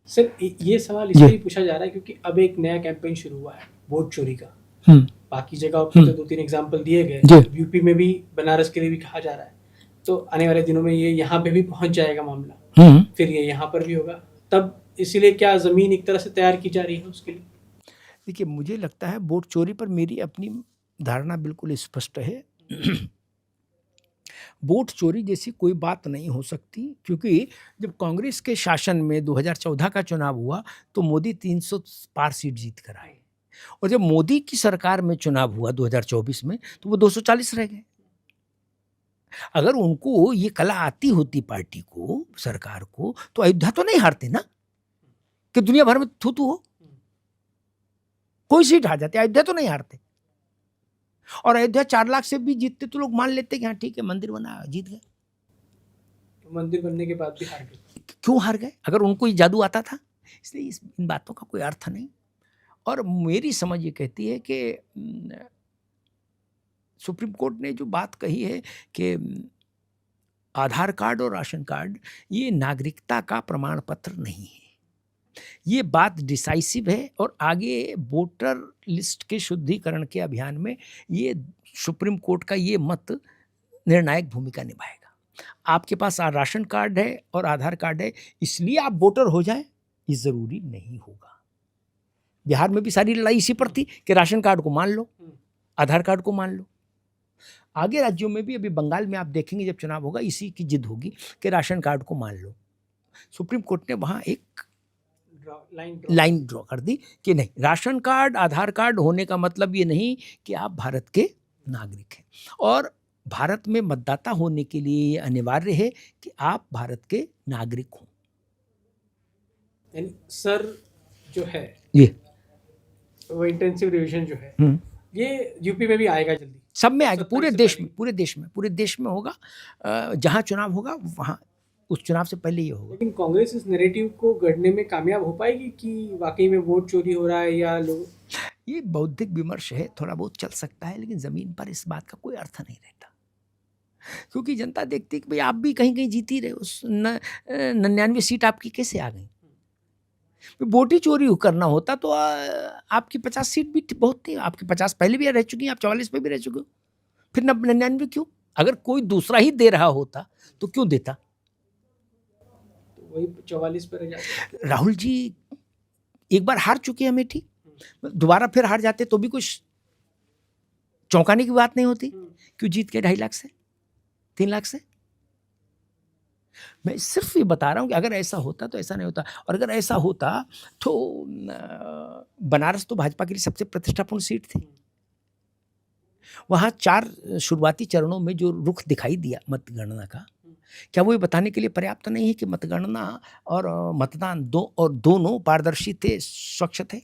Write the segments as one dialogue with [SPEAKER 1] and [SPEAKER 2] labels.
[SPEAKER 1] Sir ये सवाल इसलिए पूछा जा रहा है क्योंकि अब एक नया कैंपेन शुरू हुआ है वोट चोरी का। बाकी जगह पे तो 2-3 एग्जाम्पल दिए गए, यूपी में भी, बनारस के लिए भी कहा जा रहा है, तो आने वाले दिनों में ये यहाँ पे भी पहुंच जाएगा मामला, फिर ये यहाँ पर भी होगा, तब इसीलिए क्या जमीन एक तरह से तैयार की जा रही है उसके लिए?
[SPEAKER 2] देखिए, मुझे लगता है वोट चोरी पर मेरी अपनी धारणा बिल्कुल स्पष्ट है। वोट चोरी जैसी कोई बात नहीं हो सकती, क्योंकि जब कांग्रेस के शासन में 2014 का चुनाव हुआ तो मोदी 300 पार सीट जीत कर आए, और जब मोदी की सरकार में चुनाव हुआ 2024 में तो वो 240 रह गए। अगर उनको ये कला आती होती पार्टी को, सरकार को, तो अयोध्या तो नहीं हारते ना, कि दुनिया भर में थू हो, कोई सीट हार जाते, अयोध्या तो नहीं हारते। और अयोध्या 4 लाख से भी जीतते तो लोग मान लेते कि हाँ ठीक है, मंदिर बना, जीत गए।
[SPEAKER 1] मंदिर बनने के बाद भी हार गए,
[SPEAKER 2] क्यों हार गए? अगर उनको ये जादू आता था। इसलिए इन बातों का कोई अर्थ नहीं। और मेरी समझ ये कहती है कि सुप्रीम कोर्ट ने जो बात कही है कि आधार कार्ड और राशन कार्ड ये नागरिकता का प्रमाण पत्र नहीं है, ये बात डिसाइसिव है, और आगे वोटर लिस्ट के शुद्धिकरण के अभियान में ये सुप्रीम कोर्ट का ये मत निर्णायक भूमिका निभाएगा। आपके पास राशन कार्ड है और आधार कार्ड है इसलिए आप वोटर हो जाएं, ये जरूरी नहीं होगा। बिहार में भी सारी लड़ाई इसी पर थी कि राशन कार्ड को मान लो, आधार कार्ड को मान लो। आगे राज्यों में भी, अभी बंगाल में आप देखेंगे जब चुनाव होगा, इसी की जिद होगी कि राशन कार्ड को मान लो। सुप्रीम कोर्ट ने वहां एक लाइन ड्रॉ कर दी कि नहीं, राशन कार्ड, आधार कार्ड होने का मतलब ये नहीं कि आप भारत के नागरिक हैं, और भारत में मतदाता होने के लिए ये अनिवार्य है कि आप भारत के नागरिक हों।
[SPEAKER 1] सर जो है
[SPEAKER 2] ये
[SPEAKER 1] वो इंटेंसिव रिवीजन जो है ये यूपी में भी आएगा जल्दी,
[SPEAKER 2] सब में आएगा, पूरे देश में होगा। जहां चुनाव होगा वहां उस चुनाव से पहले ये होगा।
[SPEAKER 1] लेकिन कांग्रेस इस नैरेटिव को गढ़ने में कामयाब हो पाएगी कि वाकई में वोट चोरी हो रहा है, या लोग?
[SPEAKER 2] ये बौद्धिक विमर्श है, थोड़ा बहुत चल सकता है, लेकिन जमीन पर इस बात का कोई अर्थ नहीं रहता, क्योंकि जनता देखती है कि भाई आप भी कहीं कहीं जीती रहे, उस 99 सीट आपकी कैसे आ गई? वोट ही चोरी करना होता तो आपकी 50 सीट भी बहुत थी, आपकी 50 पहले भी रह चुकी हैं, आप 44 पे भी रह चुके हो, फिर 99 क्यों? अगर कोई दूसरा ही दे रहा होता तो क्यों देता?
[SPEAKER 1] तो वही 44 पर रह जाते।
[SPEAKER 2] राहुल जी एक बार हार चुके हैं अमेठी, दोबारा फिर हार जाते तो भी कुछ चौंकाने की बात नहीं होती। क्यों जीत के 2.5 लाख से, 3 लाख से? मैं सिर्फ ये बता रहा हूं कि अगर ऐसा होता तो ऐसा नहीं होता, और अगर ऐसा होता तो बनारस तो भाजपा के लिए सबसे प्रतिष्ठापूर्ण सीट थी। वहां 4 शुरुआती चरणों में जो रुख दिखाई दिया मतगणना का, क्या वो ये बताने के लिए पर्याप्त नहीं है कि मतगणना और मतदान दोनों पारदर्शी थे, स्वच्छ थे?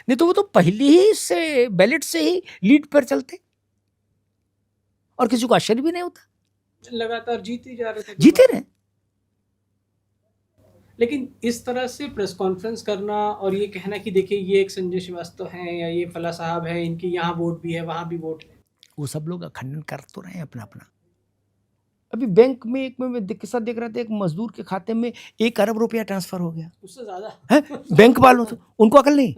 [SPEAKER 2] नहीं तो वो तो पहले ही से बैलेट से ही लीड पर चलते और किसी को आश्चर्य भी नहीं होता।
[SPEAKER 1] लगातार जीते जा रहे थे,
[SPEAKER 2] जीते रहे।
[SPEAKER 1] लेकिन इस तरह से प्रेस कॉन्फ्रेंस करना और ये कहना कि देखिए ये एक संजय श्रीवास्तव हैं या ये फला साहब है, इनकी यहाँ वोट भी है वहां भी वोट है,
[SPEAKER 2] वो सब लोग खंडन कर तो रहे हैं अपना अपना। अभी बैंक में एक में किस्सा देख रहा था, एक मजदूर के खाते में 1 अरब रुपया ट्रांसफर हो गया,
[SPEAKER 1] उससे ज्यादा
[SPEAKER 2] है बैंक वालों से। उनको अकल नहीं,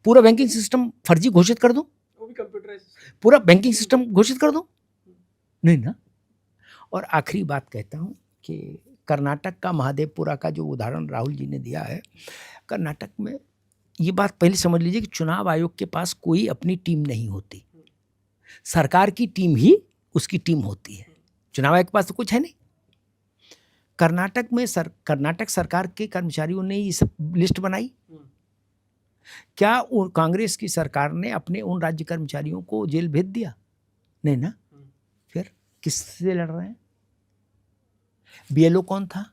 [SPEAKER 2] पूरा बैंकिंग सिस्टम फर्जी घोषित कर दो,
[SPEAKER 1] वो भी कंप्यूटराइज,
[SPEAKER 2] पूरा बैंकिंग सिस्टम घोषित कर दो, नहीं ना। और आखिरी बात कहता हूं कि कर्नाटक का महादेवपुरा का जो उदाहरण राहुल जी ने दिया है, कर्नाटक में ये बात पहले समझ लीजिए कि चुनाव आयोग के पास कोई अपनी टीम नहीं होती, सरकार की टीम ही उसकी टीम होती है, चुनाव आयोग के पास तो कुछ है नहीं। कर्नाटक में कर्नाटक सरकार के कर्मचारियों ने ये सब लिस्ट बनाई। क्या कांग्रेस की सरकार ने अपने उन राज्य कर्मचारियों को जेल भेज दिया? नहीं ना। फिर किससे लड़ रहे हैं? बीएलओ कौन था?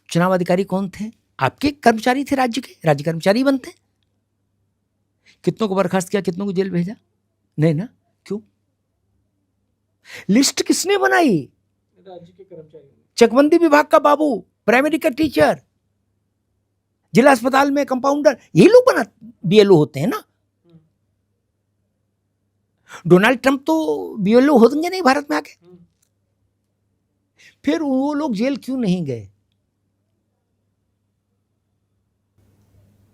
[SPEAKER 2] चुनाव अधिकारी कौन थे? आपके कर्मचारी थे, राज्य कर्मचारी बनते। कितनों को बर्खास्त किया, कितनों को जेल भेजा? नहीं ना। क्यों? लिस्ट किसने बनाई?
[SPEAKER 1] राज्य के कर्मचारी,
[SPEAKER 2] चकबंदी विभाग का बाबू, प्राइमरी का टीचर, जिला अस्पताल में कंपाउंडर, यही लोग बना बीएलओ होते हैं ना। डोनाल्ड ट्रंप तो बीएलओ होंगे नहीं भारत में आके। फिर वो लोग जेल क्यों नहीं गए?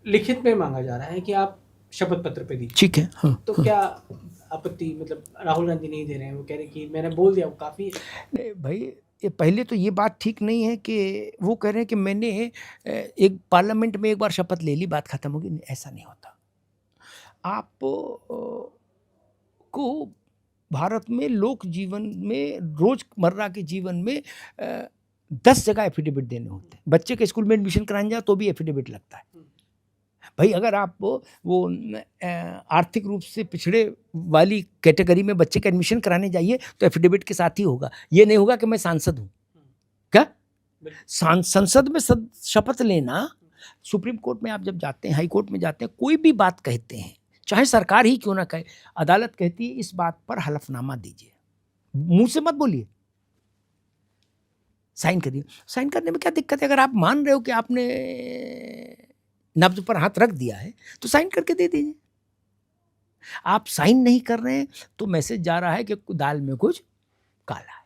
[SPEAKER 1] लिखित में मांगा जा रहा है कि आप शपथ पत्र पे दीजिए।
[SPEAKER 2] ठीक है, हाँ,
[SPEAKER 1] तो
[SPEAKER 2] हाँ।
[SPEAKER 1] क्या आपत्ति, मतलब राहुल गांधी नहीं दे रहे हैं, वो कह रहे हैं कि मैंने बोल दिया वो काफी है।
[SPEAKER 2] नहीं भाई, ये पहले तो ये बात ठीक नहीं है कि वो कह रहे हैं कि मैंने एक पार्लियामेंट में एक बार शपथ ले ली, बात खत्म होगी। ऐसा नहीं होता। आप को भारत में लोक जीवन में, रोजमर्रा के जीवन में 10 जगह एफिडेविट देने होते हैं। बच्चे के स्कूल में एडमिशन कराने जाओ तो भी एफिडेविट लगता है। भाई अगर आप वो आर्थिक रूप से पिछड़े वाली कैटेगरी में बच्चे का एडमिशन कराने जाइए तो एफिडेविट के साथ ही होगा। ये नहीं होगा कि मैं सांसद हूँ। क्या संसद में शपथ लेना, सुप्रीम कोर्ट में आप जब जाते हैं, हाई कोर्ट में जाते हैं, कोई भी बात कहते हैं, चाहे सरकार ही क्यों ना कहे, अदालत कहती है इस बात पर हलफनामा दीजिए, मुंह से मत बोलिए, साइन करिए। साइन करने में क्या दिक्कत है? अगर आप मान रहे हो कि आपने नब्ज पर हाथ रख दिया है तो साइन करके दे दीजिए। आप साइन नहीं कर रहे हैं तो मैसेज जा रहा है कि दाल में कुछ काला है।